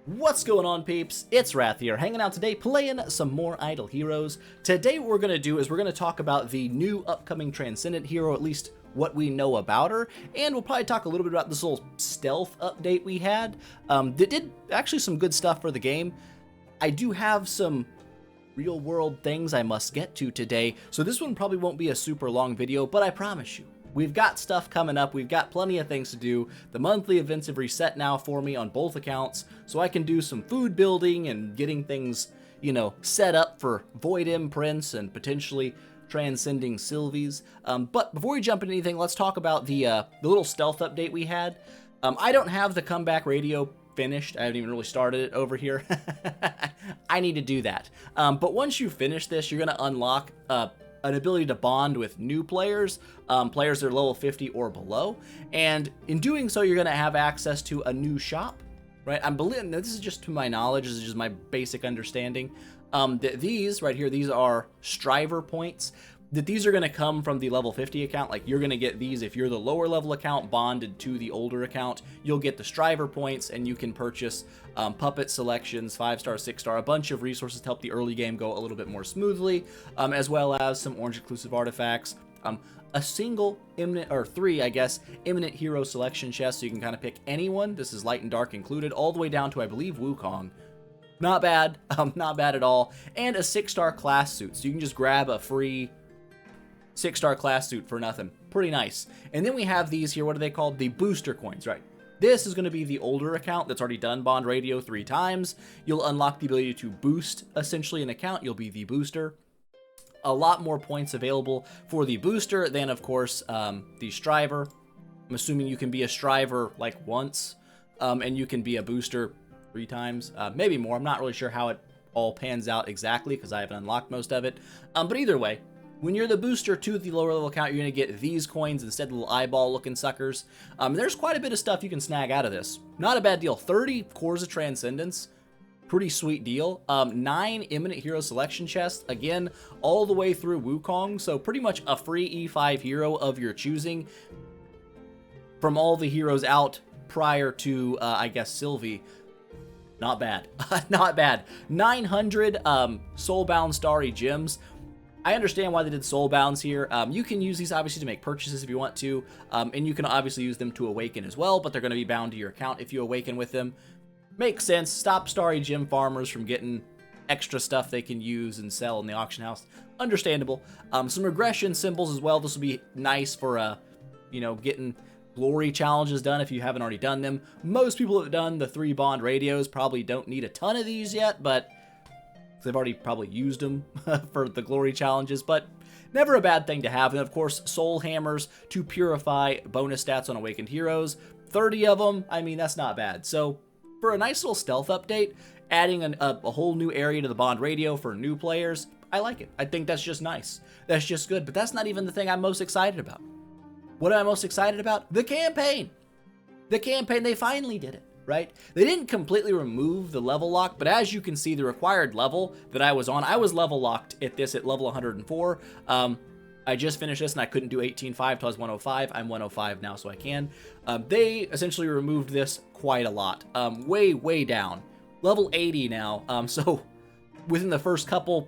What's going on, peeps? It's Wrath here, hanging out today playing some more Idle Heroes. Today what we're going to do is we're going to talk about the new upcoming transcended hero, at least what we know about her, and we'll probably talk a little bit about this little stealth update we had that did actually some good stuff for the game. I do have some real world things I must get to today, so this one probably won't be a super long video, but I promise you, we've got stuff coming up. We've got plenty of things to do. The monthly events have reset now for me on both accounts, so I can do some food building and getting things, you know, set up for Void imprints and potentially transcending Sylvies. But before we jump into anything, let's talk about the little stealth update we had. I don't have the comeback radio finished. I haven't even really started it over here. I need to do that. But once you finish this, you're going to unlock an ability to bond with new players, players that are level 50 or below, and in doing so, you're going to have access to a new shop, right? I'm believing this is just to my knowledge, this is just my basic understanding. That these right here, these are striver points. That these are going to come from the level 50 account. Like, you're going to get these if you're the lower level account bonded to the older account. You'll get the striver points, and you can purchase puppet selections, 5-star, 6-star, a bunch of resources to help the early game go a little bit more smoothly, as well as some orange exclusive artifacts, a single imminent, or 3, I guess, imminent hero selection chest, so you can kind of pick anyone. This is light and dark included, all the way down to, I believe, Wukong. Not bad, not bad at all. And a 6-star class suit, so you can just grab a free 6-star class suit for nothing. Pretty nice. And then we have these here, what are they called? The booster coins, right? This is going to be the older account that's already done Bond Radio 3 times. You'll unlock the ability to boost, essentially, an account. You'll be the booster. A lot more points available for the booster than, of course, the striver. I'm assuming you can be a striver, like, once, and you can be a booster 3 times. Maybe more. I'm not really sure how it all pans out exactly, because I haven't unlocked most of it. But either way, when you're the booster to the lower level account, you're going to get these coins instead of little eyeball looking suckers. There's quite a bit of stuff you can snag out of this. Not a bad deal. 30 cores of transcendence. Pretty sweet deal. 9 imminent hero selection chests. Again, all the way through Wukong. So pretty much a free E5 hero of your choosing from all the heroes out prior to, I guess, Sylvie. Not bad. Not bad. 900 Soulbound Starry Gems. I understand why they did Soulbounds here. You can use these obviously to make purchases if you want to, and you can obviously use them to awaken as well, but they're going to be bound to your account if you awaken with them. Makes sense. Stop Starry Gem farmers from getting extra stuff they can use and sell in the auction house. Understandable. Some regression symbols as well. This will be nice for, you know, getting glory challenges done if you haven't already done them. Most people that have done the 3 bond radios probably don't need a ton of these yet, but they've already probably used them for the glory challenges, but never a bad thing to have. And of course, soul hammers to purify bonus stats on awakened heroes. 30 of them, I mean, that's not bad. So for a nice little stealth update, adding a whole new area to the bond radio for new players, I like it. I think that's just nice. That's just good, but that's not even the thing I'm most excited about. What am I most excited about? The campaign. The campaign, they finally did it. Right? They didn't completely remove the level lock, but as you can see, the required level that I was on, I was level locked at level 104. I just finished this and I couldn't do 18.5 till I was 105. I'm 105 now, so I can. They essentially removed this quite a lot. Way down. Level 80 now. So within the first couple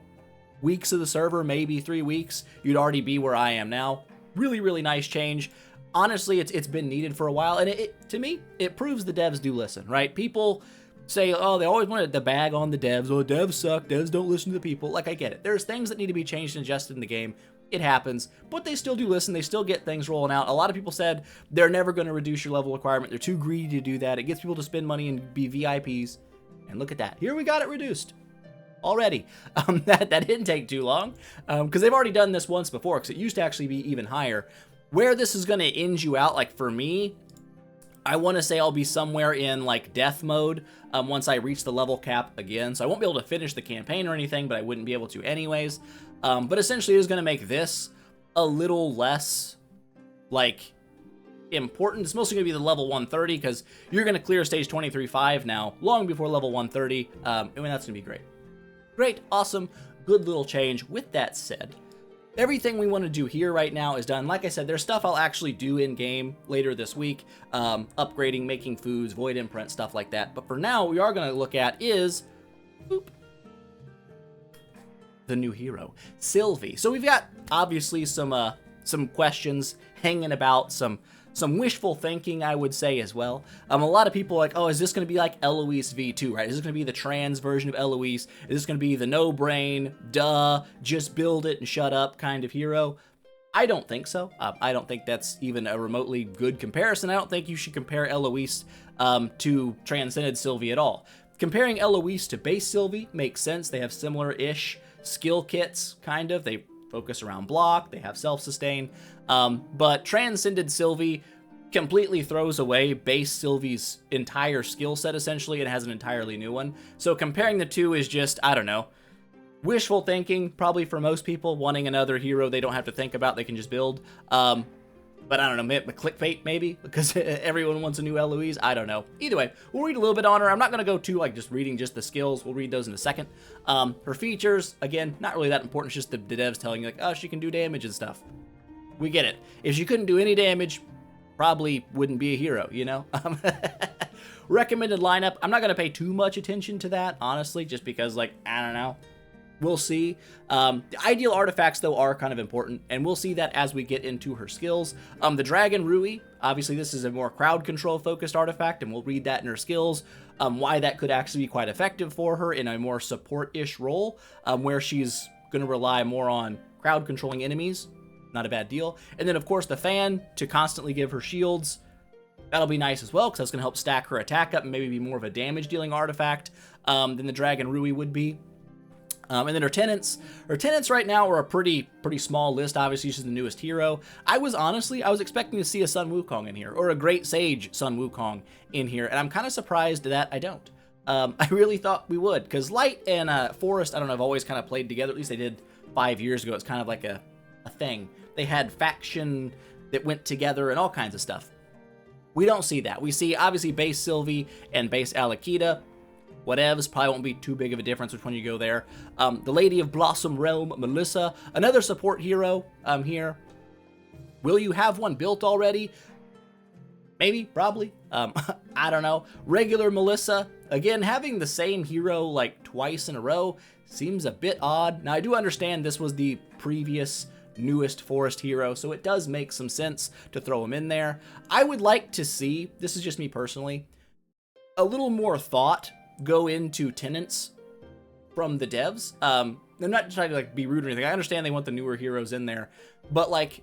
weeks of the server, maybe 3 weeks, you'd already be where I am now. Really, really nice change. Honestly, it's been needed for a while, and to me, it proves the devs do listen, right? People say, oh, they always wanted the bag on the devs. Oh, devs suck. Devs don't listen to the people. Like, I get it. There's things that need to be changed and adjusted in the game. It happens, but they still do listen. They still get things rolling out. A lot of people said they're never going to reduce your level requirement. They're too greedy to do that. It gets people to spend money and be VIPs, and look at that. Here we got it reduced already. That didn't take too long, because they've already done this once before, because it used to actually be even higher. Where this is going to end you out, like for me, I want to say I'll be somewhere in like death mode once I reach the level cap again. So I won't be able to finish the campaign or anything, but I wouldn't be able to anyways. But essentially it is going to make this a little less like important. It's mostly going to be the level 130 because you're going to clear stage 23.5 now, long before level 130. And that's going to be great. Great, awesome, good little change. With that said, everything we want to do here right now is done. Like I said, there's stuff I'll actually do in game later this week, upgrading, making foods, void imprint, stuff like that. But for now, we are going to look at is boop, the new hero, Sylvie. So we've got obviously some questions hanging about, some wishful thinking, I would say, as well. A lot of people are like, oh, is this going to be like Eloise V2, right? Is this going to be the trans version of Eloise? Is this going to be the no-brain, duh, just build it and shut up kind of hero? I don't think so. I don't think that's even a remotely good comparison. I don't think you should compare Eloise to transcended Sylvie at all. Comparing Eloise to base Sylvie makes sense. They have similar-ish skill kits, kind of. They focus around block, they have self-sustain, but transcended Sylvie completely throws away base Sylvie's entire skill set, essentially, and has an entirely new one. So comparing the two is just, I don't know, wishful thinking, probably for most people, wanting another hero they don't have to think about, they can just build. But I don't know, clickbait maybe, because everyone wants a new Eloise. I don't know. Either way, we'll read a little bit on her. I'm not going to go to like just reading just the skills. We'll read those in a second. Her features, again, not really that important. It's just the devs telling you like, oh, she can do damage and stuff. We get it. If she couldn't do any damage, probably wouldn't be a hero, you know? Recommended lineup. I'm not going to pay too much attention to that, honestly, just because, like, I don't know. We'll see. The ideal artifacts, though, are kind of important, and we'll see that as we get into her skills. The Dragon Rui, obviously this is a more crowd control focused artifact, and we'll read that in her skills, why that could actually be quite effective for her in a more support-ish role, where she's going to rely more on crowd controlling enemies. Not a bad deal. And then, of course, the Fan to constantly give her shields. That'll be nice as well, because that's going to help stack her attack up and maybe be more of a damage-dealing artifact than the Dragon Rui would be. And then her tenants. Her tenants right now are a pretty small list. Obviously, she's the newest hero. I was expecting to see a Sun Wukong in here, or a Great Sage Sun Wukong in here, and I'm kind of surprised that I don't. I really thought we would, because Light and Forest, I don't know, have always kind of played together. At least they did 5 years ago. It's kind of like a thing. They had faction that went together and all kinds of stuff. We don't see that. We see, obviously, base Sylvie and base Alakita. Whatevs, probably won't be too big of a difference which one you go there. The Lady of Blossom Realm, Melissa, another support hero here. Will you have one built already? Maybe, probably. I don't know. Regular Melissa, again, having the same hero like twice in a row seems a bit odd. Now, I do understand this was the previous newest forest hero, so it does make some sense to throw him in there. I would like to see, this is just me personally, a little more thought go into tenants from the devs. I'm not trying to like be rude or anything. I understand they want the newer heroes in there, but like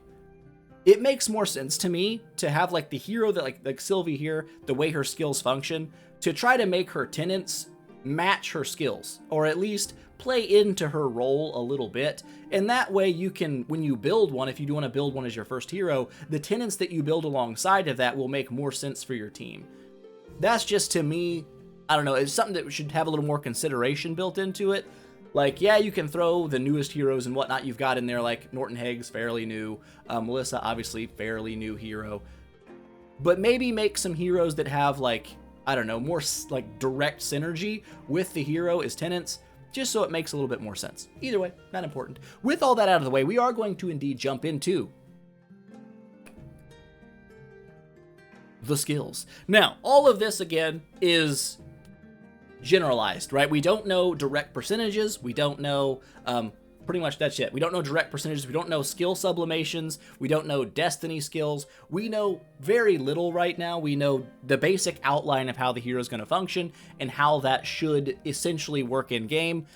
it makes more sense to me to have like the hero that like Sylvie here, the way her skills function, to try to make her tenants match her skills, or at least play into her role a little bit. And that way you can, when you build one, if you do want to build one as your first hero, the tenants that you build alongside of that will make more sense for your team. That's just, to me, I don't know, it's something that should have a little more consideration built into it. Like, yeah, you can throw the newest heroes and whatnot you've got in there, like Norton Haig's fairly new, Melissa, obviously, fairly new hero. But maybe make some heroes that have, like, I don't know, more, like, direct synergy with the hero as tenants, just so it makes a little bit more sense. Either way, not important. With all that out of the way, we are going to indeed jump into the skills. Now, all of this, again, is generalized, right? We don't know direct percentages. We don't know, pretty much that's it. We don't know direct percentages. We don't know skill sublimations. We don't know destiny skills. We know very little right now. We know the basic outline of how the hero is going to function and how that should essentially work in game.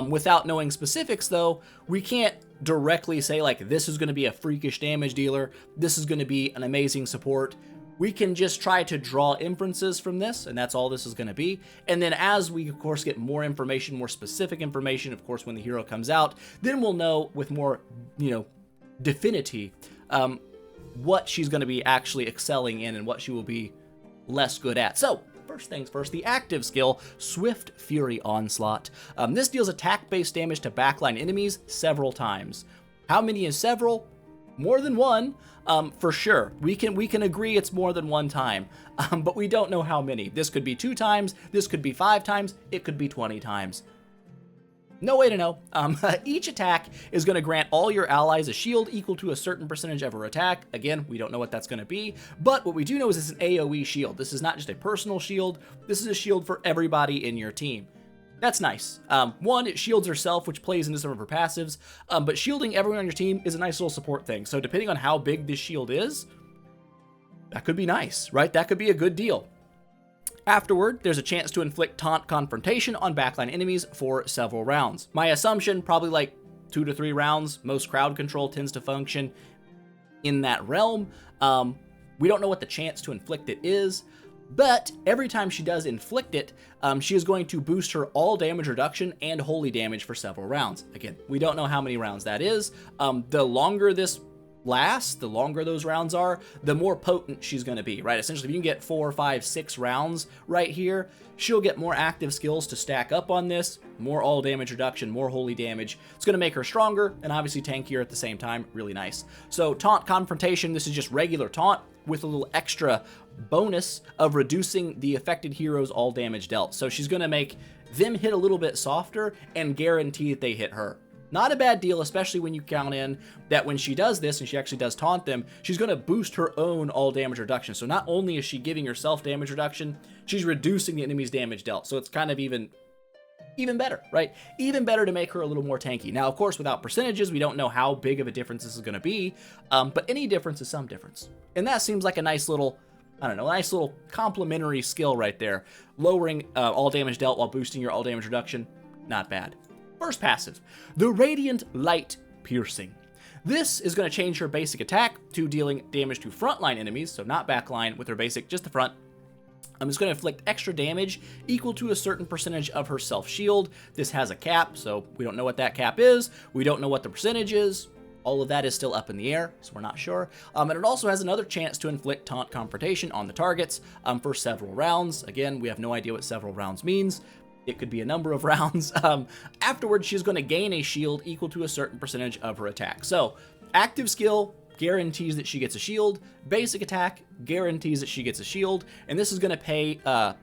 Without knowing specifics, though, we can't directly say, like, this is going to be a freakish damage dealer. This is going to be an amazing support. We can just try to draw inferences from this, and that's all this is going to be. And then as we, of course, get more information, more specific information, of course, when the hero comes out, then we'll know with more, definity what she's going to be actually excelling in and what she will be less good at. So, first things first, the active skill, Swift Fury Onslaught. This deals attack-based damage to backline enemies several times. How many is several? More than one, for sure. We can agree it's more than one time, but we don't know how many. This could be 2 times, this could be 5 times, it could be 20 times. No way to know. Each attack is going to grant all your allies a shield equal to a certain percentage of her attack. Again, we don't know what that's going to be, but what we do know is it's an AoE shield. This is not just a personal shield. This is a shield for everybody in your team. That's nice. One, it shields herself, which plays into some of her passives, but shielding everyone on your team is a nice little support thing. So depending on how big this shield is, that could be nice, right? That could be a good deal. Afterward, there's a chance to inflict taunt confrontation on backline enemies for several rounds. My assumption, probably like 2 to 3 rounds. Most crowd control tends to function in that realm. We don't know what the chance to inflict it is, but every time she does inflict it, she is going to boost her all damage reduction and holy damage for several rounds. Again, we don't know how many rounds that is. The longer this lasts, the longer those rounds are, the more potent she's going to be, right? Essentially, if you can get 4, 5, 6 rounds right here, she'll get more active skills to stack up on this, more all damage reduction, more holy damage. It's going to make her stronger and obviously tankier at the same time. Really nice. So taunt confrontation, this is just regular taunt with a little extra bonus of reducing the affected hero's all damage dealt. So she's going to make them hit a little bit softer and guarantee that they hit her. Not a bad deal, especially when you count in that when she does this and she actually does taunt them, she's going to boost her own all damage reduction. So not only is she giving herself damage reduction, she's reducing the enemy's damage dealt. So it's kind of even better, right? Even better to make her a little more tanky. Now, of course, without percentages, we don't know how big of a difference this is going to be, but any difference is some difference. And that seems like a nice little, I don't know, a nice little complementary skill right there. Lowering all damage dealt while boosting your all damage reduction, not bad. First passive, the Radiant Light Piercing. This is going to change her basic attack to dealing damage to frontline enemies, so not backline with her basic, just the front. It's going to inflict extra damage equal to a certain percentage of her self-shield. This has a cap, so we don't know what that cap is. We don't know what the percentage is. All of that is still up in the air, so we're not sure. And it also has another chance to inflict taunt confrontation on the targets for several rounds. Again, we have no idea what several rounds means. It could be a number of rounds. Afterwards, she's going to gain a shield equal to a certain percentage of her attack. So, active skill guarantees that she gets a shield. Basic attack guarantees that she gets a shield. And this is going to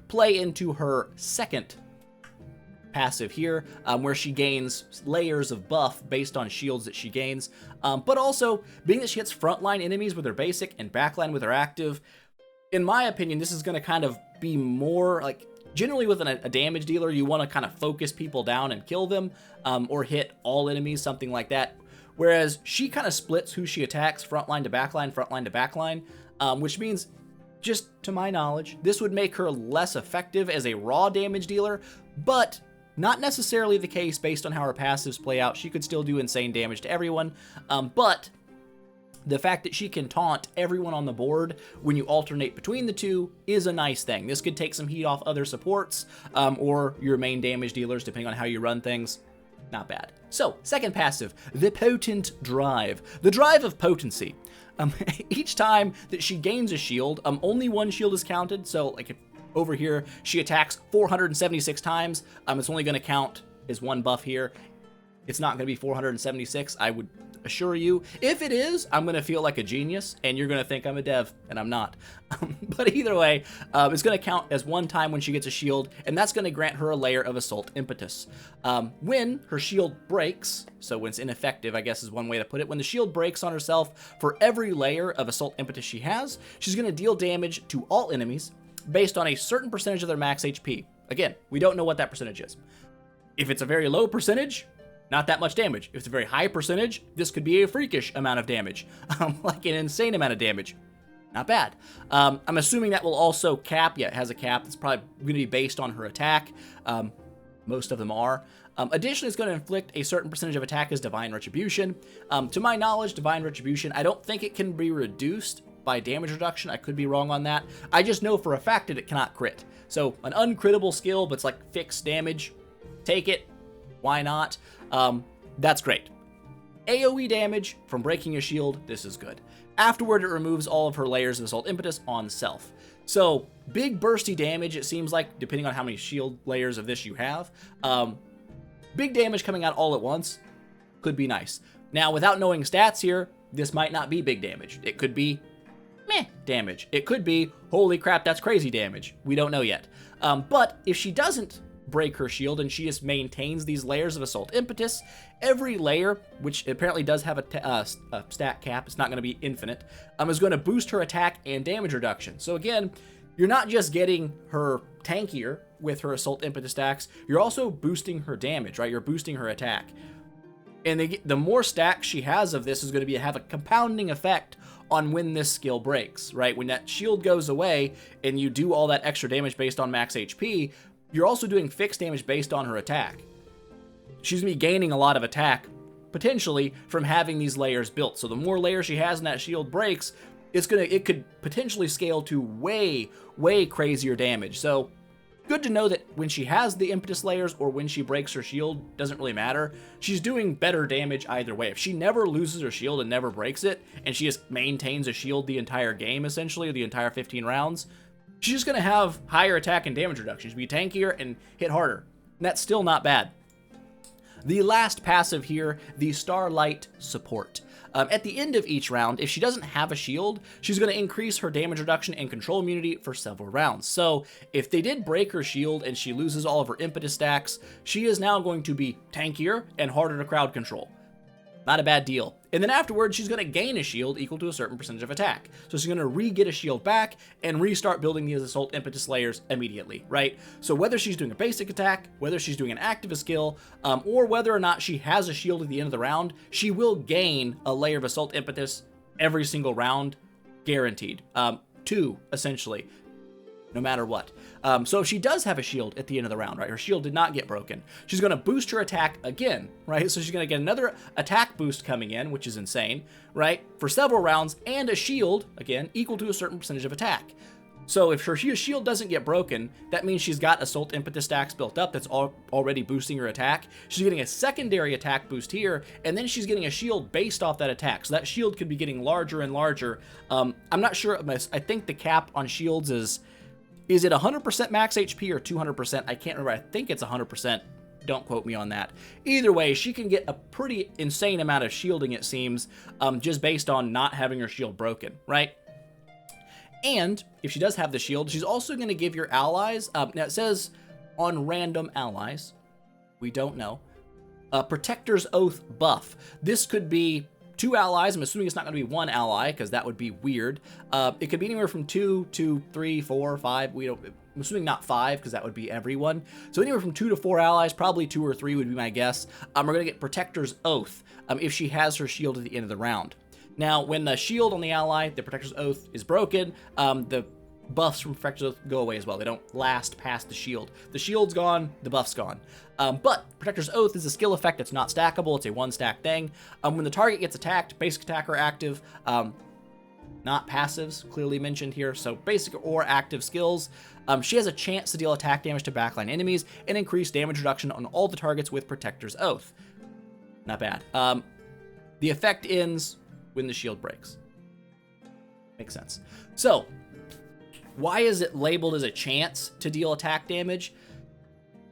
play into her second passive here, where she gains layers of buff based on shields that she gains. But also, being that she hits frontline enemies with her basic and backline with her active, in my opinion, this is going to kind of be more like, generally with a damage dealer, you want to kind of focus people down and kill them, or hit all enemies, something like that. Whereas she kind of splits who she attacks, frontline to backline, which means, just to my knowledge, this would make her less effective as a raw damage dealer, but not necessarily the case based on how her passives play out. She could still do insane damage to everyone, but the fact that she can taunt everyone on the board when you alternate between the two is a nice thing. This could take some heat off other supports, or your main damage dealers, depending on how you run things. Not bad. So, second passive, the Potent Drive. The Drive of Potency. Each time that she gains a shield, only one shield is counted. So, like, if over here she attacks 476 times, it's only going to count as one buff here. It's not going to be 476, I would assure you. If it is, I'm going to feel like a genius, and you're going to think I'm a dev, and I'm not. But either way, it's going to count as one time when she gets a shield, and that's going to grant her a layer of Assault Impetus. When her shield breaks, so when it's ineffective, I guess is one way to put it, when the shield breaks on herself, for every layer of Assault Impetus she has, she's going to deal damage to all enemies based on a certain percentage of their max HP. Again, we don't know what that percentage is. If it's a very low percentage, not that much damage. If it's a very high percentage, this could be a freakish amount of damage, like an insane amount of damage. Not bad. I'm assuming that will also cap. Yeah, it has a cap. That's probably going to be based on her attack. Most of them are. Additionally, it's going to inflict a certain percentage of attack as Divine Retribution. To my knowledge, Divine Retribution, I don't think it can be reduced by damage reduction. I could be wrong on that. I just know for a fact that it cannot crit. So an uncrittable skill, but it's like fixed damage. Take it. Why not? That's great. AoE damage from breaking a shield, this is good. Afterward, it removes all of her layers of Assault Impetus on self. So, big bursty damage, it seems like, depending on how many shield layers of this you have. Big damage coming out all at once could be nice. Now, without knowing stats here, this might not be big damage. It could be meh damage. It could be, holy crap, that's crazy damage. We don't know yet. But if she doesn't break her shield and she just maintains these layers of Assault Impetus, every layer, which apparently does have a stat cap, it's not going to be infinite, is going to boost her attack and damage reduction. So again, you're not just getting her tankier with her Assault Impetus stacks, you're also boosting her damage, right? You're boosting her attack. And the more stacks she has of this is going to have a compounding effect on when this skill breaks, right? When that shield goes away and you do all that extra damage based on max HP, you're also doing fixed damage based on her attack. She's going to be gaining a lot of attack, potentially, from having these layers built. So the more layers she has and that shield breaks, it could potentially scale to way, way crazier damage. So good to know that when she has the impetus layers or when she breaks her shield, doesn't really matter. She's doing better damage either way. If she never loses her shield and never breaks it, and she just maintains a shield the entire game, essentially, the entire 15 rounds, she's just going to have higher attack and damage reduction. She'll be tankier and hit harder. And that's still not bad. The last passive here, the Starlight Support. At the end of each round, if she doesn't have a shield, she's going to increase her damage reduction and control immunity for several rounds. So if they did break her shield and she loses all of her impetus stacks, she is now going to be tankier and harder to crowd control. Not a bad deal. And then afterwards, she's going to gain a shield equal to a certain percentage of attack. So she's going to re-get a shield back and restart building these Assault Impetus layers immediately, right? So whether she's doing a basic attack, whether she's doing an active skill, or whether or not she has a shield at the end of the round, she will gain a layer of Assault Impetus every single round, guaranteed. 2, essentially, no matter what. So if she does have a shield at the end of the round, right, her shield did not get broken, she's going to boost her attack again, right? So she's going to get another attack boost coming in, which is insane, right, for several rounds, and a shield, again, equal to a certain percentage of attack. So if her shield doesn't get broken, that means she's got Assault Impetus stacks built up that's already boosting her attack. She's getting a secondary attack boost here, and then she's getting a shield based off that attack. So that shield could be getting larger and larger. I'm not sure. I think the cap on shields is it 100% max HP or 200%? I can't remember. I think it's 100%. Don't quote me on that. Either way, she can get a pretty insane amount of shielding, it seems, just based on not having her shield broken, right? And if she does have the shield, she's also going to give your allies, now it says on random allies, we don't know, a Protector's Oath buff. This could be 2 allies. I'm assuming it's not going to be 1 ally because that would be weird. It could be anywhere from 2 to 3, 4, 5. I'm assuming not 5 because that would be everyone. So anywhere from 2 to 4 allies, probably 2 or 3 would be my guess. We're going to get Protector's Oath if she has her shield at the end of the round. Now, when the shield on the ally, the Protector's Oath, is broken, the buffs from Protector's Oath go away as well. They don't last past the shield. The shield's gone, the buff's gone. But Protector's Oath is a skill effect that's not stackable. It's a 1-stack thing. When the target gets attacked, basic attack or active, not passives, clearly mentioned here, so basic or active skills, she has a chance to deal attack damage to backline enemies and increase damage reduction on all the targets with Protector's Oath. Not bad. The effect ends when the shield breaks. Makes sense. So, why is it labeled as a chance to deal attack damage?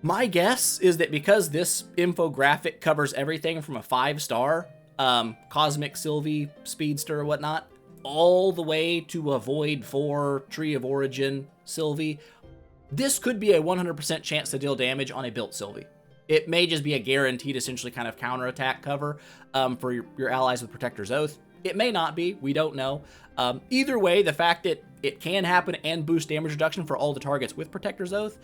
My guess is that because this infographic covers everything from a 5-star, Cosmic Sylvie, Speedster, or whatnot, all the way to a Void 4, Tree of Origin Sylvie, this could be a 100% chance to deal damage on a built Sylvie. It may just be a guaranteed, essentially, kind of counterattack cover for your allies with Protector's Oath. It may not be. We don't know. Either way, the fact that it can happen and boost damage reduction for all the targets with Protector's Oath,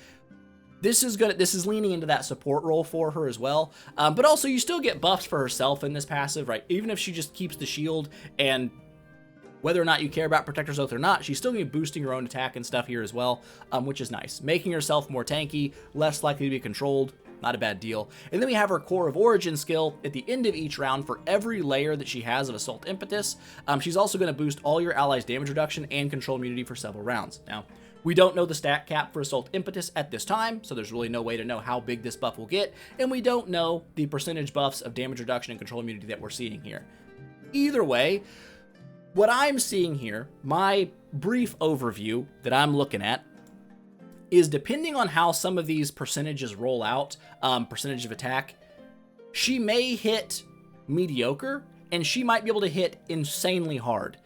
this is leaning into that support role for her as well. But also, you still get buffs for herself in this passive, right? Even if she just keeps the shield, and whether or not you care about Protector's Oath or not, she's still going to be boosting her own attack and stuff here as well, which is nice. Making herself more tanky, less likely to be controlled. Not a bad deal. And then we have her Core of Origin skill at the end of each round for every layer that she has of Assault Impetus. She's also going to boost all your allies' damage reduction and control immunity for several rounds. Now, we don't know the stat cap for Assault Impetus at this time, so there's really no way to know how big this buff will get, and we don't know the percentage buffs of damage reduction and control immunity that we're seeing here. Either way, what I'm seeing here, my brief overview that I'm looking at, is depending on how some of these percentages roll out, percentage of attack, she may hit mediocre, and she might be able to hit insanely hard.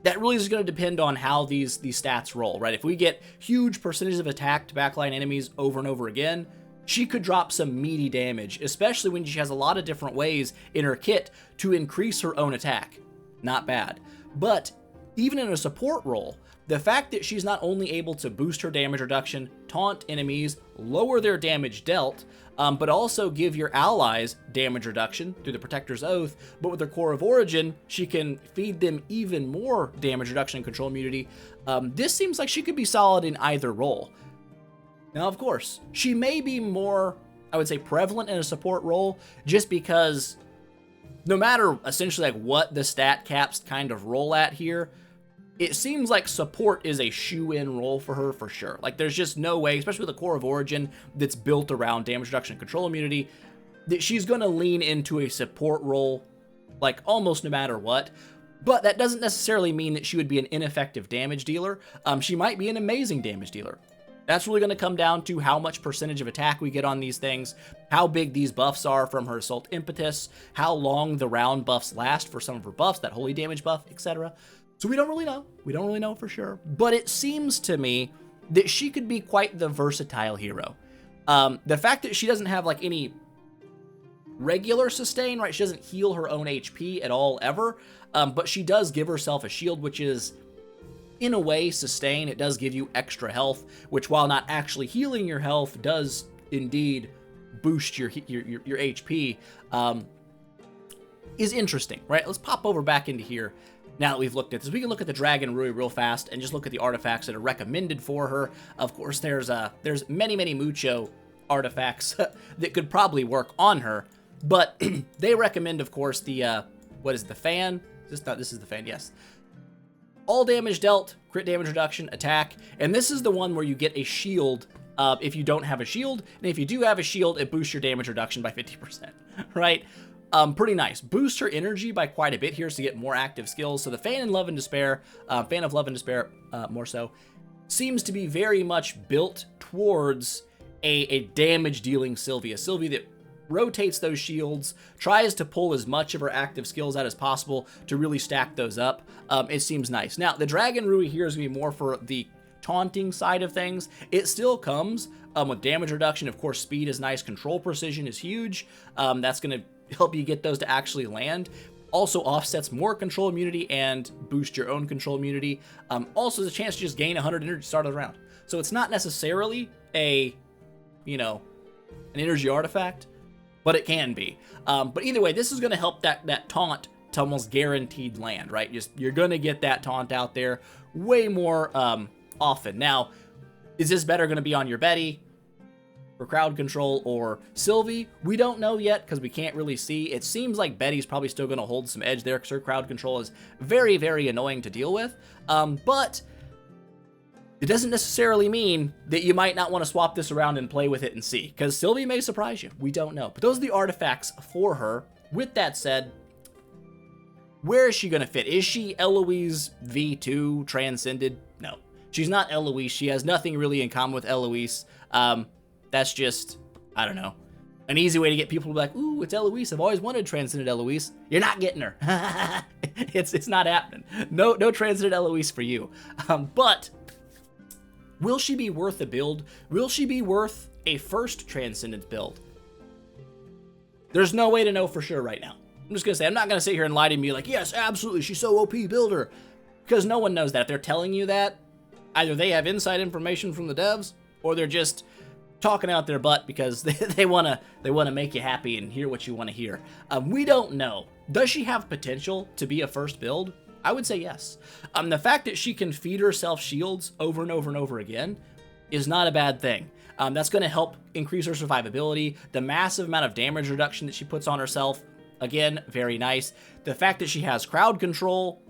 that really is going to depend on how these stats roll, right? If we get huge percentages of attack to backline enemies over and over again, she could drop some meaty damage, especially when she has a lot of different ways in her kit to increase her own attack. Not bad. But even in a support role, the fact that she's not only able to boost her damage reduction, taunt enemies, lower their damage dealt, but also give your allies damage reduction through the Protector's Oath, but with her Core of Origin, she can feed them even more damage reduction and control immunity. This seems like she could be solid in either role. Now, of course, she may be more, I would say, prevalent in a support role, just because no matter essentially like what the stat caps kind of roll at here, it seems like support is a shoe-in role for her for sure. Like, there's just no way, especially with a Core of Origin that's built around damage reduction and control immunity, that she's going to lean into a support role, like, almost no matter what. But that doesn't necessarily mean that she would be an ineffective damage dealer. She might be an amazing damage dealer. That's really going to come down to how much percentage of attack we get on these things, how big these buffs are from her Assault Impetus, how long the round buffs last for some of her buffs, that holy damage buff, etc. So we don't really know. We don't really know for sure. But it seems to me that she could be quite the versatile hero. The fact that she doesn't have like any regular sustain, right? She doesn't heal her own HP at all ever. But she does give herself a shield, which is in a way sustain. It does give you extra health, which while not actually healing your health does indeed boost your HP. Is interesting, right? Let's pop over back into here. Now that we've looked at this, we can look at the Dragon Rui real fast and just look at the artifacts that are recommended for her. Of course, there's many mucho artifacts that could probably work on her, but they recommend, of course, the what is it, the fan? This is the fan, yes. All damage dealt, crit damage reduction, attack, and this is the one where you get a shield if you don't have a shield, and if you do have a shield, it boosts your damage reduction by 50%, right? Pretty nice. Boost her energy by quite a bit here to get more active skills. So the Fan of Love and Despair, more so, seems to be very much built towards a damage-dealing Sylvie. A Sylvie that rotates those shields, tries to pull as much of her active skills out as possible to really stack those up. It seems nice. Now, the Dragon Rui here is going to be more for the taunting side of things. It still comes with damage reduction. Of course, speed is nice. Control precision is huge. That's going to help you get those to actually land. Also offsets more control immunity and boost your own control immunity. Also, there's a chance to just gain 100 energy to start of the round. So it's not necessarily an energy artifact, but it can be. But either way, this is going to help that taunt to almost guaranteed land, right? You're going to get that taunt out there way more often. Now, is this better going to be on your Betty for crowd control or Sylvie? We don't know yet because we can't really see. It seems like Betty's probably still going to hold some edge there because her crowd control is very, very annoying to deal with. But it doesn't necessarily mean that you might not want to swap this around and play with it and see, because Sylvie may surprise you. We don't know. But those are the artifacts for her. With that said, where is she going to fit? Is she Eloise V2 transcended? No. She's not Eloise. She has nothing really in common with Eloise. That's just, I don't know, an easy way to get people to be like, ooh, it's Eloise. I've always wanted transcended Eloise. You're not getting her. It's not happening. No transcended Eloise for you. But will she be worth a build? Will she be worth a first transcendent build? There's no way to know for sure right now. I'm just going to say, I'm not going to sit here and lie to you like, yes, absolutely, she's so OP, build her. Because no one knows that. If they're telling you that, either they have inside information from the devs, or they're just talking out their butt because they want to make you happy and hear what you want to hear. We don't know. Does she have potential to be a first build? I would say yes. The fact that she can feed herself shields over and over and over again is not a bad thing. That's going to help increase her survivability. The massive amount of damage reduction that she puts on herself, again, very nice. The fact that she has crowd control,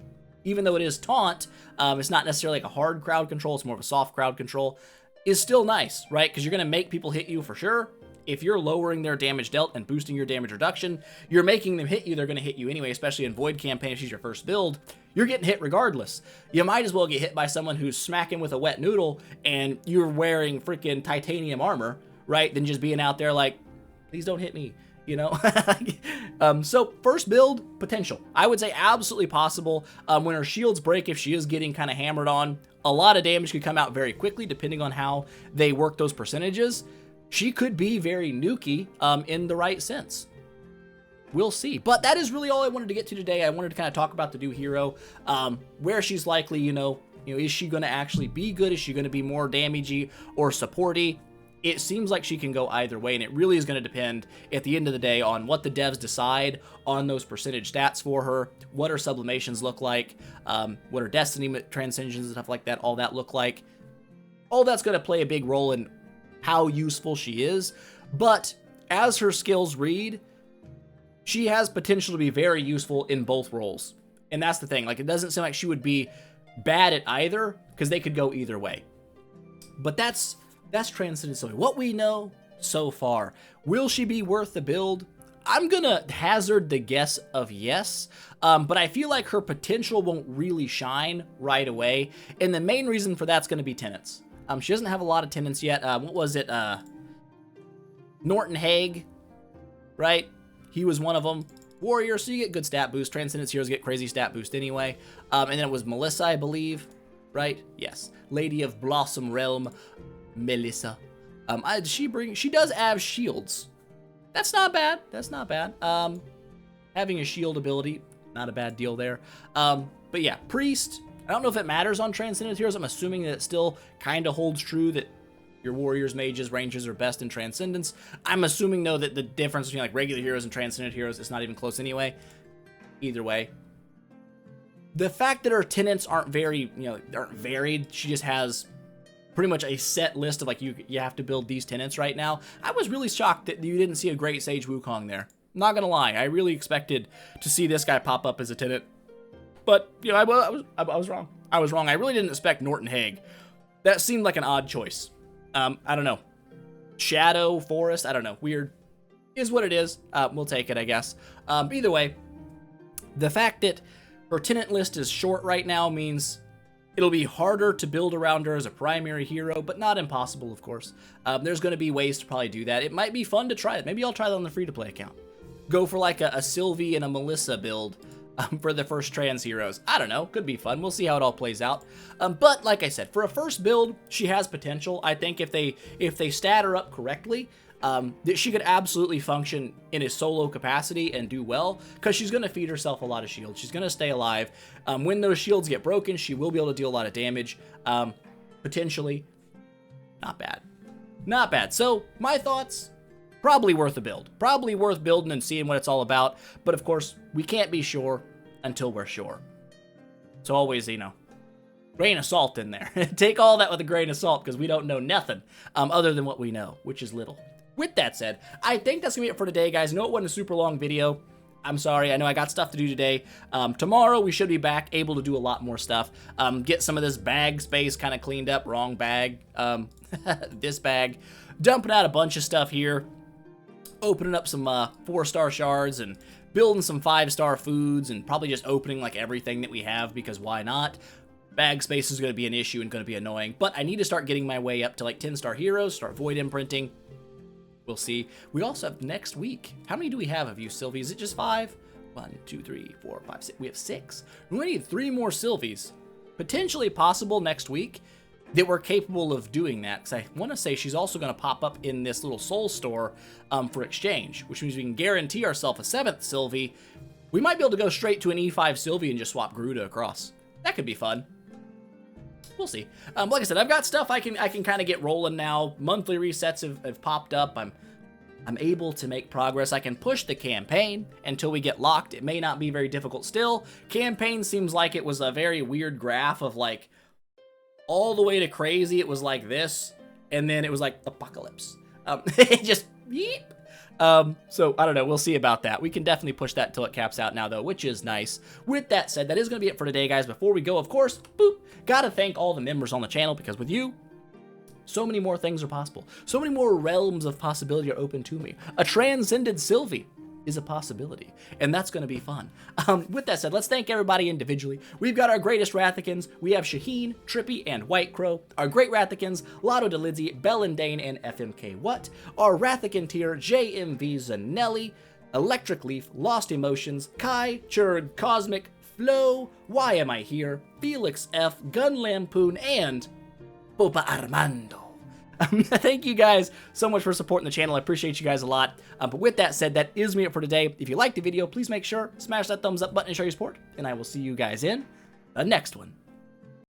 even though it is taunt, it's not necessarily like a hard crowd control, it's more of a soft crowd control, is still nice, right? Because you're going to make people hit you for sure. If you're lowering their damage dealt and boosting your damage reduction, you're making them hit you. They're going to hit you anyway, especially in Void Campaign if she's your first build. You're getting hit regardless. You might as well get hit by someone who's smacking with a wet noodle and you're wearing freaking titanium armor, right? Than just being out there like, please don't hit me. you know? So first build, potential. I would say absolutely possible. When her shields break, if she is getting kind of hammered on, a lot of damage could come out very quickly depending on how they work those percentages. She could be very nukey in the right sense. We'll see. But that is really all I wanted to get to today. I wanted to kind of talk about the new hero, where she's likely, is she going to actually be good? Is she going to be more damagey or supporty? It seems like she can go either way, and it really is going to depend at the end of the day on what the devs decide on those percentage stats for her, what her sublimations look like, what her destiny transcensions and stuff like that, all that look like. All that's going to play a big role in how useful she is, but as her skills read, she has potential to be very useful in both roles. And that's the thing, like, it doesn't seem like she would be bad at either, because they could go either way. But that's Transcended Sylvie. What we know so far. Will she be worth the build? I'm gonna hazard the guess of yes, but I feel like her potential won't really shine right away, and the main reason for that's gonna be tenants. She doesn't have a lot of tenants yet. What was it? Norton Hague, right? He was one of them. Warrior, so you get good stat boost. Transcendence heroes get crazy stat boost anyway. And then it was Melissa, I believe, right? Yes. Lady of Blossom Realm, Melissa. She does have shields. That's not bad. That's not bad. Having a shield ability, not a bad deal there. But yeah, Priest. I don't know if it matters on Transcendent heroes. I'm assuming that it still kind of holds true that your warriors, mages, rangers are best in Transcendence. I'm assuming, though, that the difference between like regular heroes and Transcendent heroes is not even close anyway. Either way. The fact that her tenants aren't aren't varied, she just has pretty much a set list of like, you have to build these tenants right now. I was really shocked that you didn't see a Great Sage Wukong there. Not gonna lie, I really expected to see this guy pop up as a tenant. But, I was wrong. I was wrong. I really didn't expect Norton Hague. That seemed like an odd choice. I don't know. Shadow, Forest, I don't know. Weird. Is what it is. We'll take it, I guess. Either way, the fact that her tenant list is short right now means it'll be harder to build around her as a primary hero, but not impossible, of course. There's going to be ways to probably do that. It might be fun to try it. Maybe I'll try that on the free-to-play account. Go for like a Sylvie and a Melissa build for the first trans heroes. I don't know. Could be fun. We'll see how it all plays out. But like I said, for a first build, she has potential. I think if they stat her up correctly, that she could absolutely function in a solo capacity and do well, because she's going to feed herself a lot of shields. She's going to stay alive. When those shields get broken, she will be able to deal a lot of damage. Potentially, not bad. Not bad. So, my thoughts, probably worth a build. Probably worth building and seeing what it's all about. But of course, we can't be sure until we're sure. So always, grain of salt in there. Take all that with a grain of salt, because we don't know nothing other than what we know, which is little. With that said, I think that's going to be it for today, guys. I know it wasn't a super long video. I'm sorry. I know I got stuff to do today. Tomorrow, we should be back, able to do a lot more stuff. Get some of this bag space kind of cleaned up. Wrong bag. This bag. Dumping out a bunch of stuff here. Opening up some 4-star shards and building some 5-star foods, and probably just opening like everything that we have, because why not? Bag space is going to be an issue and going to be annoying, but I need to start getting my way up to like 10-star heroes, start void imprinting. We'll see. We also have next week. How many do we have of you, Sylvie? Is it just 5? 1, 2, 3, 4, 5, 6. We have 6. We need 3 more Sylvies. Potentially possible next week that we're capable of doing that, because I want to say she's also going to pop up in this little soul store for exchange, which means we can guarantee ourselves a 7th Sylvie. We might be able to go straight to an E5 Sylvie and just swap Garuda across. That could be fun. We'll see. Like I said, I've got stuff I can kind of get rolling now. Monthly resets have popped up. I'm able to make progress. I can push the campaign until we get locked. It may not be very difficult still. Campaign seems like it was a very weird graph of like all the way to crazy. It was like this, and then it was like apocalypse. It just yeep. So I don't know. We'll see about that. We can definitely push that until it caps out now, though, which is nice. With that said, that is going to be it for today, guys. Before we go, of course, boop, gotta thank all the members on the channel, because with you, so many more things are possible. So many more realms of possibility are open to me. A transcended Sylvie is a possibility, and that's going to be fun. With that said, let's thank everybody individually. We've got our greatest Rathicans. We have Shaheen, Trippy, and White Crow. Our great Rathicans, Lotto DeLizzy, Bell and Dane, and FMK What. Our Rathican tier, JMV Zanelli, Electric Leaf, Lost Emotions, Kai, Churg, Cosmic, Flo, Why Am I Here, Felix F, Gun Lampoon, and Popa Armando. Thank you guys so much for supporting the channel. I appreciate you guys a lot. But with that said, that is me up for today. If you liked the video, please make sure smash that thumbs up button and show your support. And I will see you guys in the next one.